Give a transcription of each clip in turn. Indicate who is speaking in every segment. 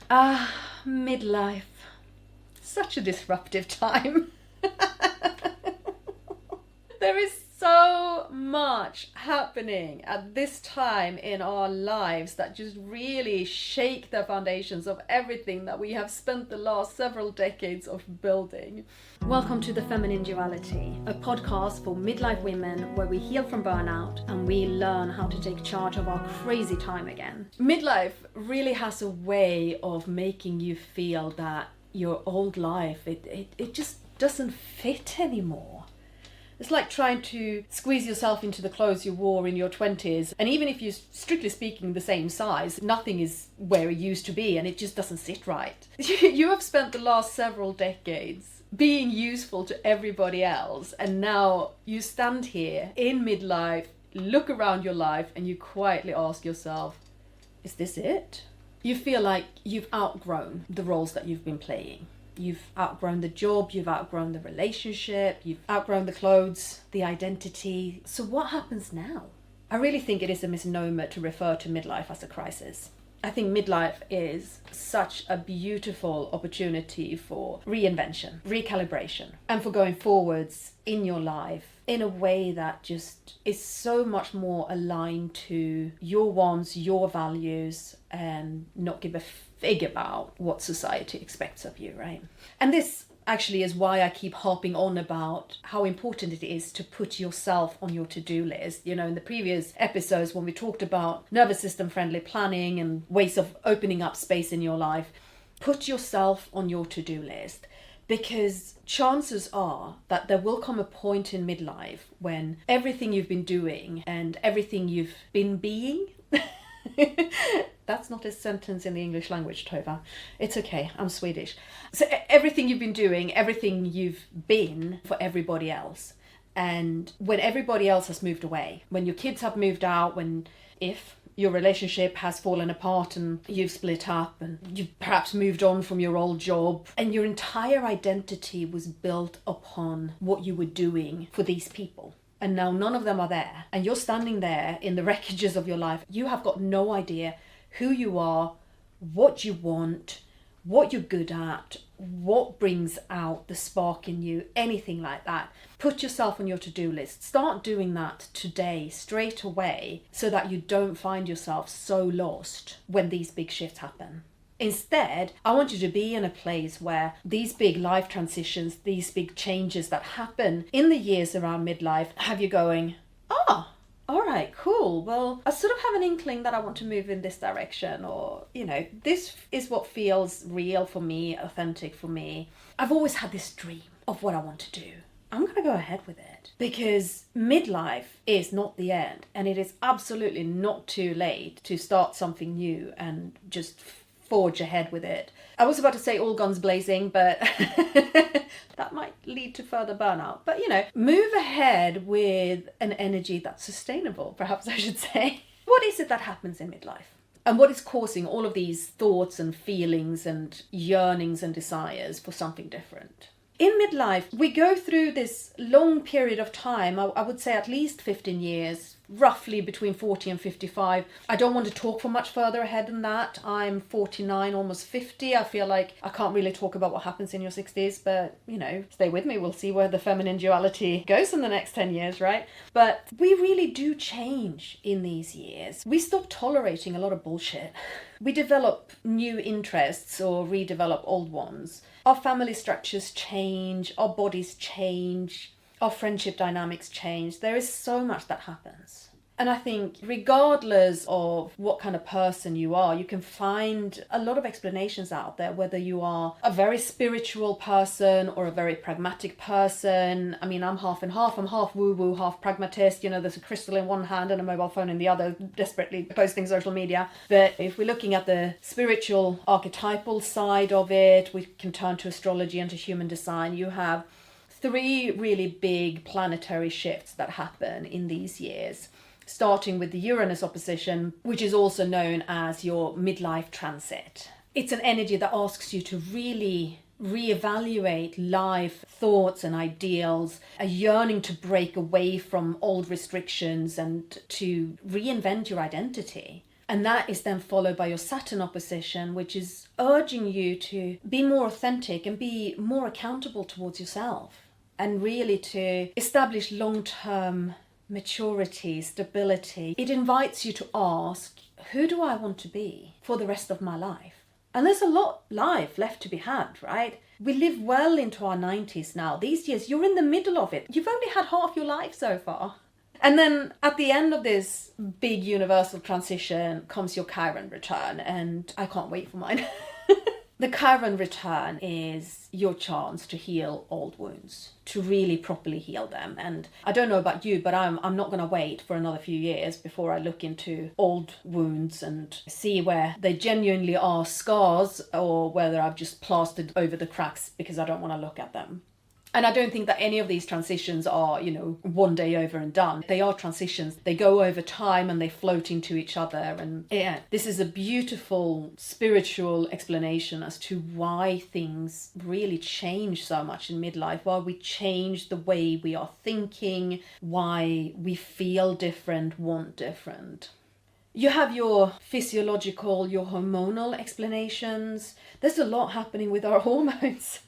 Speaker 1: Midlife. Such a disruptive time. There is so much happening at this time in our lives that just really shake the foundations of everything that we have spent the last several decades of building. Welcome to The Feminine Duality, a podcast for midlife women where we heal from burnout and we learn how to take charge of our crazy time again. Midlife really has a way of making you feel that your old life, it just doesn't fit anymore. It's like trying to squeeze yourself into the clothes you wore in your 20s. And even if you're strictly speaking the same size, nothing is where it used to be and it just doesn't sit right. You have spent the last several decades being useful to everybody else. And now you stand here in midlife, look around your life and you quietly ask yourself, is this it? You feel like you've outgrown the roles that you've been playing. You've outgrown the job, you've outgrown the relationship, you've outgrown the clothes, the identity. So what happens now? I really think it is a misnomer to refer to midlife as a crisis. I think midlife is such a beautiful opportunity for reinvention, recalibration, and for going forwards in your life in a way that just is so much more aligned to your wants, your values, and not give a fig about what society expects of you, right? And this actually is why I keep harping on about how important it is to put yourself on your to-do list. You know, in the previous episodes when we talked about nervous system friendly planning and ways of opening up space in your life, put yourself on your to-do list. Because chances are that there will come a point in midlife when everything you've been doing and everything you've been being that's not a sentence in the English language, Tova. It's okay, I'm Swedish. So everything you've been doing, everything you've been for everybody else. And when everybody else has moved away, when your kids have moved out, if your relationship has fallen apart and you've split up and you've perhaps moved on from your old job and your entire identity was built upon what you were doing for these people. And now none of them are there. And you're standing there in the wreckages of your life. You have got no idea who you are, what you want, what you're good at, what brings out the spark in you, anything like that. Put yourself on your to-do list. Start doing that today, straight away, so that you don't find yourself so lost when these big shifts happen. Instead, I want you to be in a place where these big life transitions, these big changes that happen in the years around midlife, have you going, all right, cool. Well, I sort of have an inkling that I want to move in this direction, or, this is what feels real for me, authentic for me. I've always had this dream of what I want to do. I'm going to go ahead with it, because midlife is not the end, and it is absolutely not too late to start something new and just forge ahead with it. I was about to say all guns blazing, but that might lead to further burnout. But, move ahead with an energy that's sustainable, perhaps I should say. What is it that happens in midlife? And what is causing all of these thoughts and feelings and yearnings and desires for something different? In midlife, we go through this long period of time, I would say at least 15 years, roughly between 40 and 55. I don't want to talk for much further ahead than that. I'm 49, almost 50. I feel like I can't really talk about what happens in your 60s, but, stay with me. We'll see where the feminine duality goes in the next 10 years, right? But we really do change in these years. We stop tolerating a lot of bullshit. We develop new interests or redevelop old ones. Our family structures change, our bodies change, our friendship dynamics change. There is so much that happens. And I think regardless of what kind of person you are, you can find a lot of explanations out there, whether you are a very spiritual person or a very pragmatic person. I mean, I'm half and half. I'm half woo-woo, half pragmatist. There's a crystal in one hand and a mobile phone in the other, desperately posting social media. But if we're looking at the spiritual archetypal side of it, we can turn to astrology and to human design. You have 3 really big planetary shifts that happen in these years, starting with the Uranus Opposition, which is also known as your midlife transit. It's an energy that asks you to really reevaluate life, thoughts and ideals, a yearning to break away from old restrictions and to reinvent your identity. And that is then followed by your Saturn opposition, which is urging you to be more authentic and be more accountable towards yourself, and really to establish long-term maturity, stability. It invites you to ask, who do I want to be for the rest of my life? And there's a lot of life left to be had, right? We live well into our 90s now. These years, you're in the middle of it. You've only had half your life so far. And then at the end of this big universal transition comes your Chiron return, and I can't wait for mine. The Chiron return is your chance to heal old wounds, to really properly heal them. And I don't know about you, but I'm not going to wait for another few years before I look into old wounds and see where they genuinely are scars or whether I've just plastered over the cracks because I don't want to look at them. And I don't think that any of these transitions are, one day over and done. They are transitions. They go over time and they float into each other. And yeah, this is a beautiful spiritual explanation as to why things really change so much in midlife, why we change the way we are thinking, why we feel different, want different. You have your physiological, your hormonal explanations. There's a lot happening with our hormones.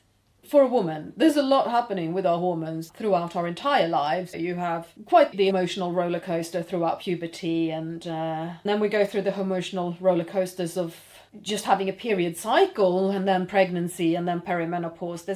Speaker 1: For a woman, there's a lot happening with our hormones throughout our entire lives. You have quite the emotional roller coaster throughout puberty, and then we go through the emotional roller coasters of just having a period cycle, and then pregnancy, and then perimenopause.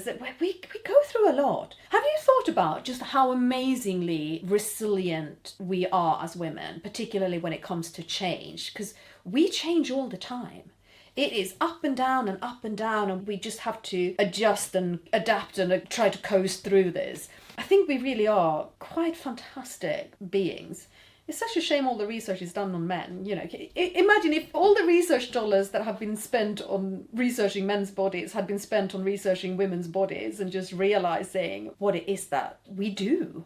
Speaker 1: We go through a lot. Have you thought about just how amazingly resilient we are as women, particularly when it comes to change? Because we change all the time. It is up and down, and we just have to adjust and adapt and try to coast through this. I think we really are quite fantastic beings. It's such a shame all the research is done on men. Imagine if all the research dollars that have been spent on researching men's bodies had been spent on researching women's bodies and just realizing what it is that we do.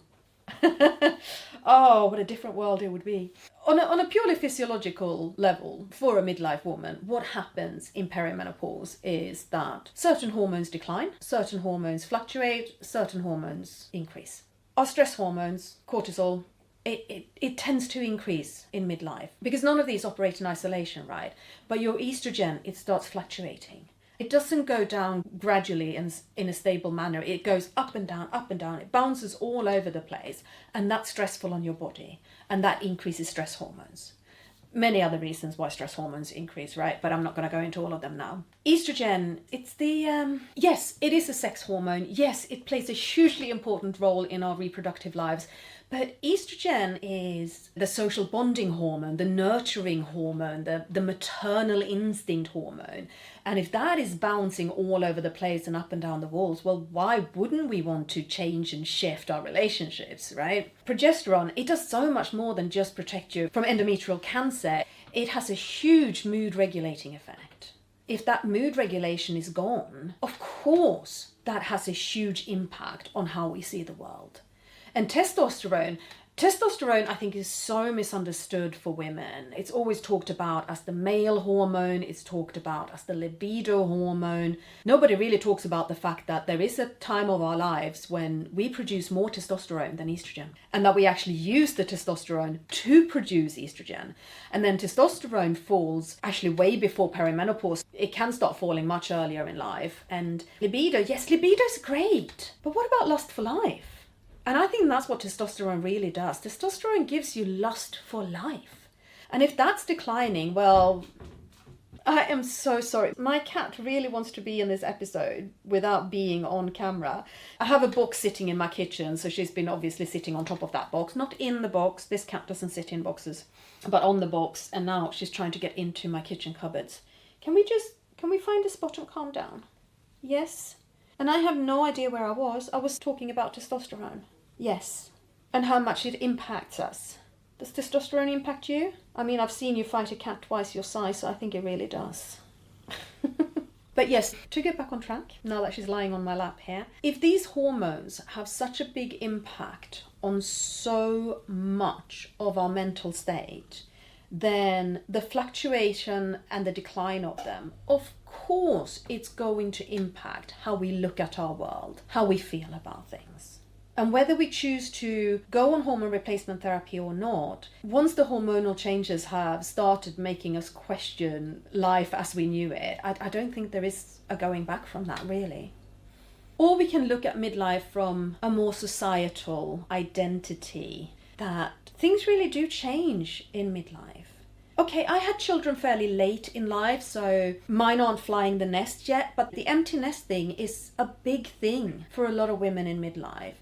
Speaker 1: Oh, what a different world it would be. On a purely physiological level, for a midlife woman, what happens in perimenopause is that certain hormones decline, certain hormones fluctuate, certain hormones increase. Our stress hormones, cortisol, it tends to increase in midlife because none of these operate in isolation, right? But your estrogen, it starts fluctuating. It doesn't go down gradually and in a stable manner. It goes up and down, up and down. It bounces all over the place. And that's stressful on your body. And that increases stress hormones. Many other reasons why stress hormones increase, right? But I'm not going to go into all of them now. Estrogen, it's yes, it is a sex hormone. Yes, it plays a hugely important role in our reproductive lives. But estrogen is the social bonding hormone, the nurturing hormone, the maternal instinct hormone. And if that is bouncing all over the place and up and down the walls, well, why wouldn't we want to change and shift our relationships, right? Progesterone, it does so much more than just protect you from endometrial cancer. It has a huge mood regulating effect. If that mood regulation is gone, of course, that has a huge impact on how we see the world. And testosterone, I think, is so misunderstood for women. It's always talked about as the male hormone. It's talked about as the libido hormone. Nobody really talks about the fact that there is a time of our lives when we produce more testosterone than estrogen, and that we actually use the testosterone to produce estrogen. And then testosterone falls actually way before perimenopause. It can start falling much earlier in life. And libido, yes, libido is great. But what about lust for life? And I think that's what testosterone really does. Testosterone gives you lust for life. And if that's declining, well, I am so sorry. My cat really wants to be in this episode without being on camera. I have a box sitting in my kitchen, so she's been obviously sitting on top of that box. Not in the box. This cat doesn't sit in boxes, but on the box. And now she's trying to get into my kitchen cupboards. Can we find a spot and calm down? Yes. And I have no idea where I was. I was talking about testosterone. Yes. And how much it impacts us. Does testosterone impact you? I mean, I've seen you fight a cat twice your size, so I think it really does. But yes, to get back on track, now that she's lying on my lap here, if these hormones have such a big impact on so much of our mental state, then the fluctuation and the decline of them, of course, it's going to impact how we look at our world, how we feel about things. And whether we choose to go on hormone replacement therapy or not, once the hormonal changes have started making us question life as we knew it, I don't think there is a going back from that, really. Or we can look at midlife from a more societal identity, that things really do change in midlife. Okay, I had children fairly late in life, so mine aren't flying the nest yet, but the empty nest thing is a big thing for a lot of women in midlife.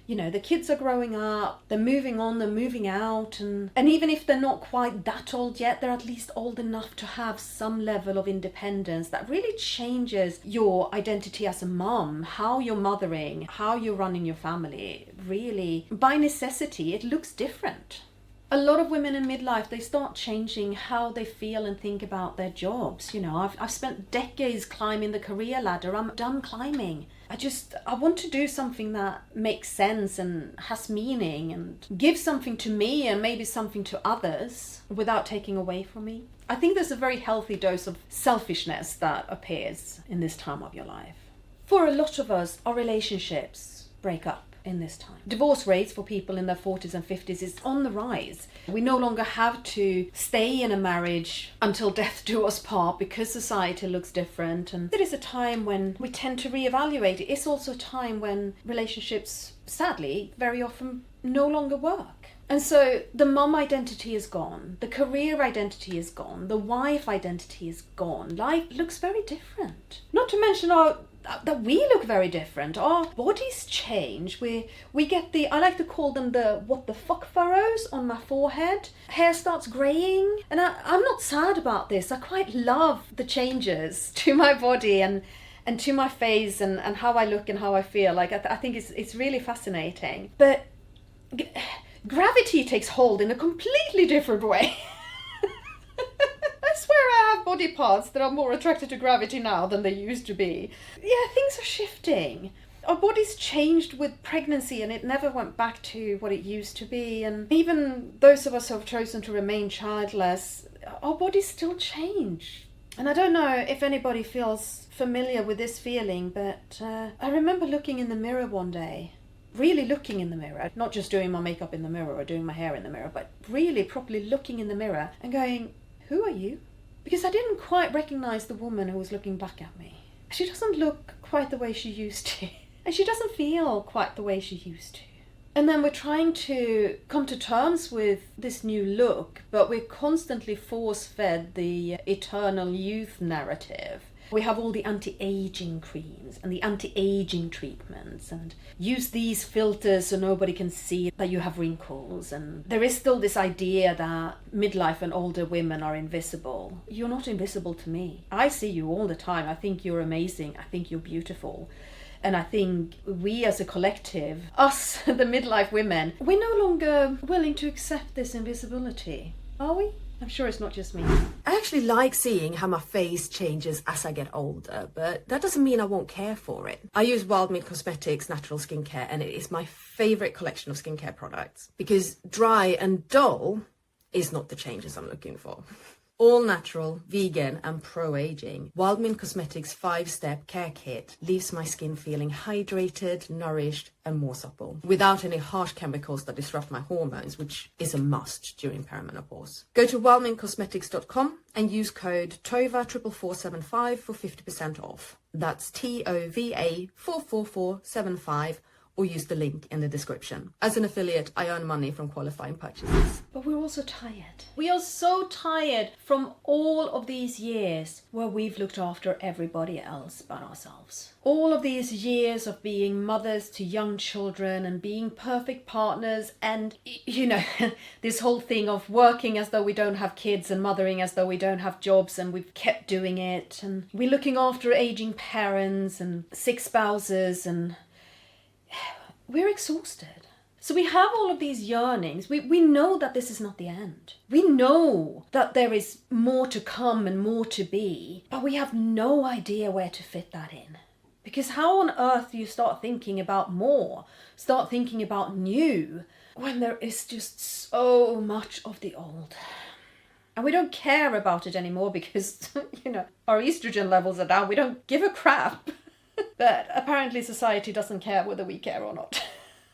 Speaker 1: You know, the kids are growing up, they're moving on, they're moving out, and even if they're not quite that old yet, they're at least old enough to have some level of independence that really changes your identity as a mom, how you're mothering, how you're running your family. Really, by necessity, it looks different. A lot of women in midlife, they start changing how they feel and think about their jobs. You know, I've spent decades climbing the career ladder. I'm done climbing. I want to do something that makes sense and has meaning and gives something to me and maybe something to others without taking away from me. I think there's a very healthy dose of selfishness that appears in this time of your life. For a lot of us, our relationships break up in this time. Divorce rates for people in their 40s and 50s is on the rise. We no longer have to stay in a marriage until death do us part because society looks different, and it is a time when we tend to reevaluate. It's also a time when relationships, sadly, very often no longer work. And so the mum identity is gone, the career identity is gone, the wife identity is gone. Life looks very different. Not to mention that we look very different. Our bodies change. We get I like to call them the what the fuck furrows on my forehead. Hair starts greying. And I'm not sad about this. I quite love the changes to my body and to my face and how I look and how I feel. Like I think it's really fascinating. But gravity takes hold in a completely different way. I swear I have body parts that are more attracted to gravity now than they used to be. Yeah, things are shifting. Our bodies changed with pregnancy and it never went back to what it used to be. And even those of us who have chosen to remain childless, our bodies still change. And I don't know if anybody feels familiar with this feeling, but I remember looking in the mirror one day. Really looking in the mirror, not just doing my makeup in the mirror or doing my hair in the mirror, but really properly looking in the mirror and going, who are you? Because I didn't quite recognise the woman who was looking back at me. She doesn't look quite the way she used to. And she doesn't feel quite the way she used to. And then we're trying to come to terms with this new look, but we're constantly force-fed the eternal youth narrative. We have all the anti-aging creams and the anti-aging treatments and use these filters so nobody can see that you have wrinkles. And there is still this idea that midlife and older women are invisible. You're not invisible to me. I see you all the time. I think you're amazing. I think you're beautiful. And I think we as a collective, us, the midlife women, we're no longer willing to accept this invisibility. Are we? I'm sure it's not just me.
Speaker 2: I actually like seeing how my face changes as I get older, but that doesn't mean I won't care for it. I use Wildmint Cosmetics natural skincare, and it is my favourite collection of skincare products because dry and dull is not the changes I'm looking for. All natural, vegan and pro-aging, Wildmint Cosmetics 5-step care kit leaves my skin feeling hydrated, nourished and more supple, without any harsh chemicals that disrupt my hormones, which is a must during perimenopause. Go to wildmintcosmetics.com and use code TOVA44475 for 50% off. That's TOVA 44475, or use the link in the description. As an affiliate, I earn money from qualifying purchases.
Speaker 1: But we're also tired. We are so tired from all of these years where we've looked after everybody else but ourselves. All of these years of being mothers to young children and being perfect partners and, you know, this whole thing of working as though we don't have kids and mothering as though we don't have jobs, and we've kept doing it. And we're looking after aging parents and sick spouses, and we're exhausted. So we have all of these yearnings. We know that this is not the end. We know that there is more to come and more to be, but we have no idea where to fit that in. Because how on earth do you start thinking about more, start thinking about new, when there is just so much of the old? And we don't care about it anymore because, you know, our estrogen levels are down. We don't give a crap. But apparently society doesn't care whether we care or not.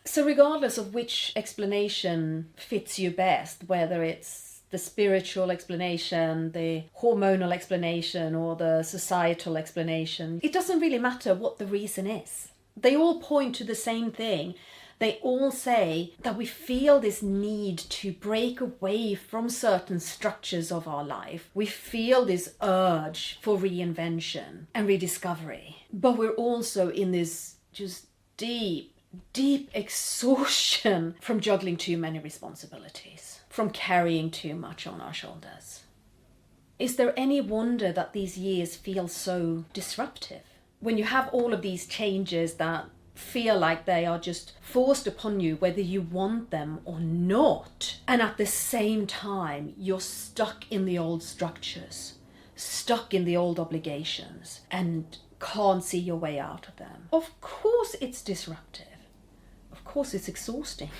Speaker 1: So regardless of which explanation fits you best, whether it's the spiritual explanation, the hormonal explanation, or the societal explanation, it doesn't really matter what the reason is. They all point to the same thing. They all say that we feel this need to break away from certain structures of our life. We feel this urge for reinvention and rediscovery. But we're also in this just deep exhaustion from juggling too many responsibilities, from carrying too much on our shoulders. Is there any wonder that these years feel so disruptive? When you have all of these changes that feel like they are just forced upon you whether you want them or not, and at the same time you're stuck in the old structures, stuck in the old obligations, and can't see your way out of them. Of course it's disruptive. Of course it's exhausting.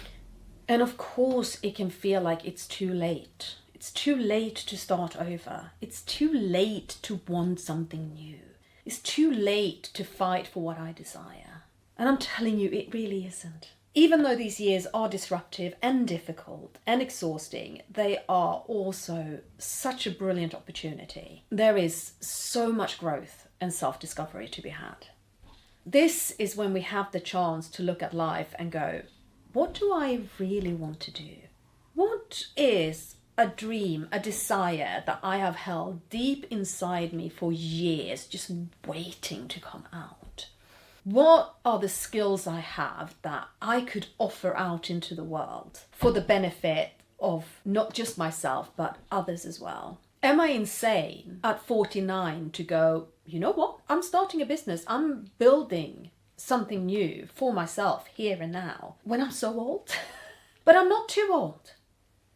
Speaker 1: And of course it can feel like it's too late. It's too late to start over. It's too late to want something new. It's too late to fight for what I desire. And I'm telling you, it really isn't. Even though these years are disruptive and difficult and exhausting, they are also such a brilliant opportunity. There is so much growth and self-discovery to be had. This is when we have the chance to look at life and go, what do I really want to do? What is a dream, a desire that I have held deep inside me for years, just waiting to come out? What are the skills I have that I could offer out into the world for the benefit of not just myself, but others as well? Am I insane at 49 to go, you know what? I'm starting a business. I'm building something new for myself here and now when I'm so old? But I'm not too old.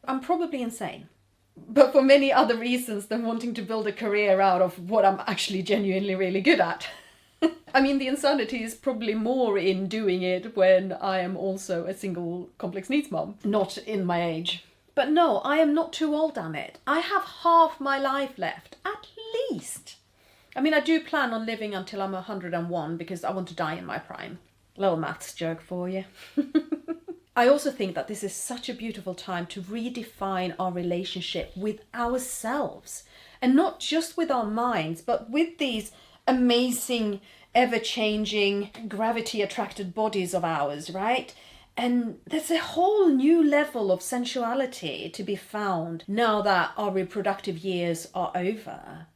Speaker 1: I'm probably insane. But for many other reasons than wanting to build a career out of what I'm actually genuinely really good at. I mean, the insanity is probably more in doing it when I am also a single complex needs mom, not in my age. But no, I am not too old, damn it. I have half my life left, at least. I mean, I do plan on living until I'm 101 because I want to die in my prime. Little maths joke for you. I also think that this is such a beautiful time to redefine our relationship with ourselves. And not just with our minds, but with these amazing, ever-changing, gravity-attracted bodies of ours, right? And there's a whole new level of sensuality to be found now that our reproductive years are over.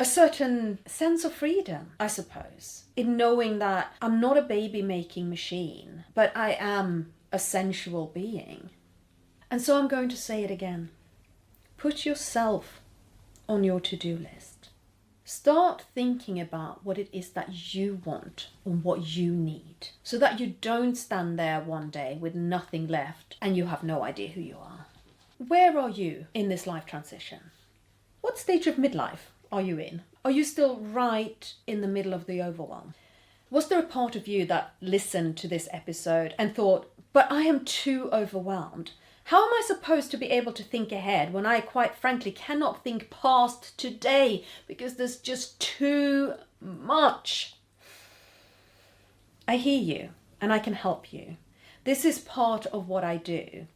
Speaker 1: A certain sense of freedom, I suppose, in knowing that I'm not a baby-making machine, but I am a sensual being. And so I'm going to say it again. Put yourself on your to-do list. Start thinking about what it is that you want and what you need, so that you don't stand there one day with nothing left and you have no idea who you are. Where are you in this life transition? What stage of midlife are you in? Are you still right in the middle of the overwhelm? Was there a part of you that listened to this episode and thought, but I am too overwhelmed? How am I supposed to be able to think ahead when I quite frankly cannot think past today because there's just too much? I hear you and I can help you. This is part of what I do.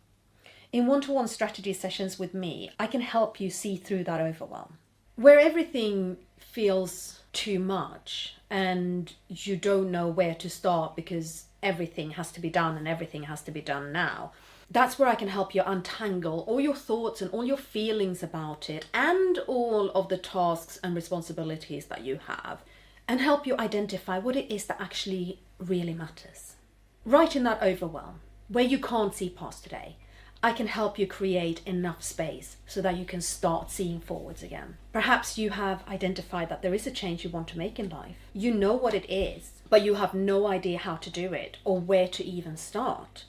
Speaker 1: In one-to-one strategy sessions with me, I can help you see through that overwhelm. Where everything feels too much and you don't know where to start because everything has to be done and everything has to be done now. That's where I can help you untangle all your thoughts and all your feelings about it and all of the tasks and responsibilities that you have and help you identify what it is that actually really matters. Right in that overwhelm, where you can't see past today, I can help you create enough space so that you can start seeing forwards again. Perhaps you have identified that there is a change you want to make in life. You know what it is, but you have no idea how to do it or where to even start.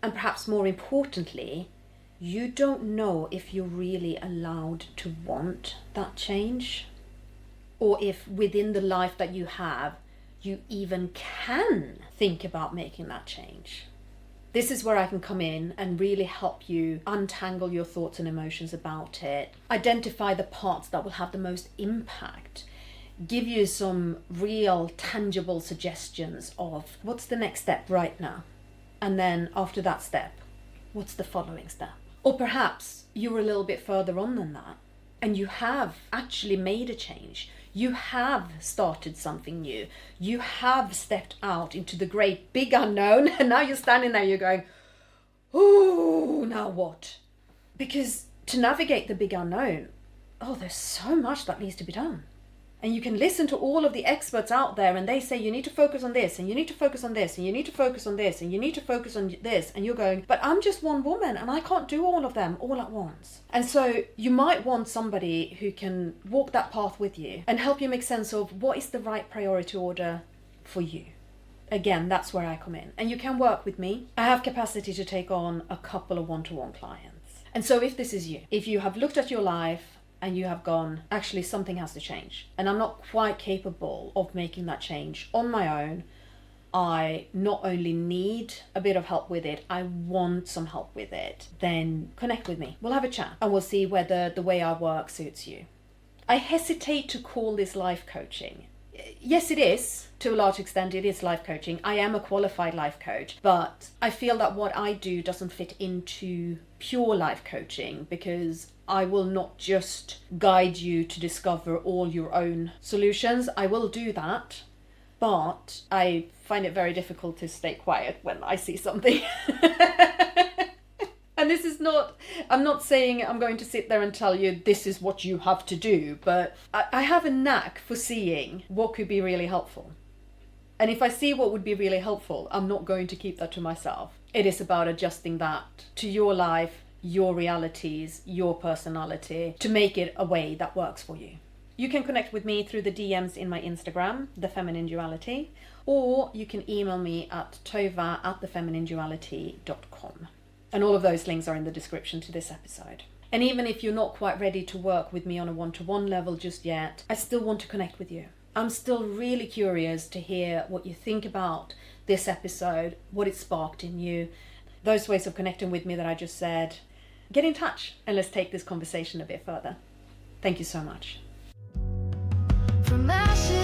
Speaker 1: And perhaps more importantly, you don't know if you're really allowed to want that change, or if within the life that you have, you even can think about making that change. This is where I can come in and really help you untangle your thoughts and emotions about it, identify the parts that will have the most impact, give you some real tangible suggestions of what's the next step right now. And then after that step, what's the following step? Or perhaps you're a little bit further on than that, and you have actually made a change. You have started something new. You have stepped out into the great big unknown, and now you're standing there, you're going, ooh, now what? Because to navigate the big unknown, there's so much that needs to be done. And you can listen to all of the experts out there, and they say you need to focus on this, and you need to focus on this, and you need to focus on this, and you need to focus on this. And you're going, but I'm just one woman and I can't do all of them all at once. And so you might want somebody who can walk that path with you and help you make sense of what is the right priority order for you. Again, that's where I come in. And you can work with me. I have capacity to take on a couple of one-to-one clients. And so if this is you, if you have looked at your life and you have gone, actually something has to change, and I'm not quite capable of making that change on my own, I not only need a bit of help with it, I want some help with it, then connect with me. We'll have a chat and we'll see whether the way I work suits you. I hesitate to call this life coaching. Yes, it is. To a large extent, it is life coaching. I am a qualified life coach, but I feel that what I do doesn't fit into pure life coaching, because I will not just guide you to discover all your own solutions. I will do that, but I find it very difficult to stay quiet when I see something. And this is not, I'm not saying I'm going to sit there and tell you this is what you have to do, but I have a knack for seeing what could be really helpful. And if I see what would be really helpful, I'm not going to keep that to myself. It is about adjusting that to your life, your realities, your personality, to make it a way that works for you. You can connect with me through the DMs in my Instagram, The Feminine Duality, or you can email me at tova@thefeminineduality.com. And all of those links are in the description to this episode. And even if you're not quite ready to work with me on a one-to-one level just yet, I still want to connect with you. I'm still really curious to hear what you think about this episode, what it sparked in you, those ways of connecting with me that I just said. Get in touch and let's take this conversation a bit further. Thank you so much. From ashes